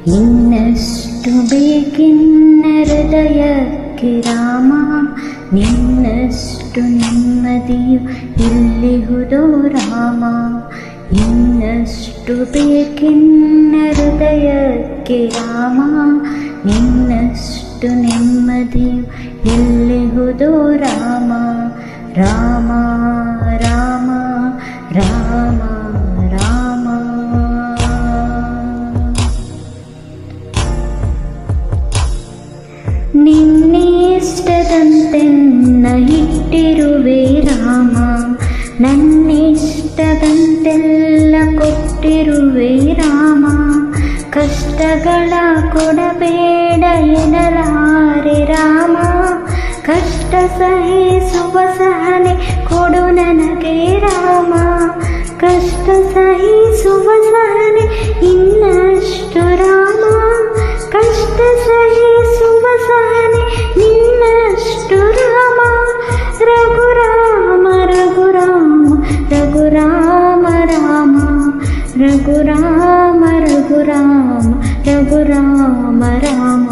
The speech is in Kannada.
ಇನ್ನಷ್ಟು ಬೇಕಿನ್ನ ಹೃದಯಕ್ಕೆ ರಾಮ, ನಿನ್ನಷ್ಟು ನೆಮ್ಮದಿಯು ಇಲ್ಲಿಹುದೋ ರಾಮ. ಇನ್ನಷ್ಟು ಬೇಕಿನ್ನ ಹೃದಯಕ್ಕೆ ರಾಮ, ನಿನ್ನಷ್ಟು ನೆಮ್ಮದಿಯು ಎಲ್ಲಿಹುದೋ ರಾಮ. ರಾಮ ರಾಮ ರಾಮ ರಾಮ. ನಿನ್ನಿಷ್ಟದಂತೆನ್ನ ಇಟ್ಟಿರುವೆ ರಾಮ, ನನ್ನಿಷ್ಟದಂತೆಲ್ಲ ಕೊಟ್ಟಿರುವೆ ರಾಮ. ಕಷ್ಟಗಳ ಕೊಡಬೇಡ ಎನ್ನಲಾರೆ ರಾಮ, ಕಷ್ಟ ಸಹಿಸುವ ಸಹನೆ ಕೊಡು ನನಗೆ ರಾಮ. ಕಷ್ಟ ಸಹಿಸುವ ಸಹನೆ ಇನ್ನಷ್ಟು ರಾಮ, ಕಷ್ಟ ಸಹಿಸುವ ಸಹನೆ ನಿನ್ನಷ್ಟು ರಾಮ. ರಘುರಾಮ ರಘುರಾಮ ರಘುರಾಮ ರಾಮ, ರಘುರಾಮ ರಘುರಾಮ ರಘುರಾಮ ರಾಮ.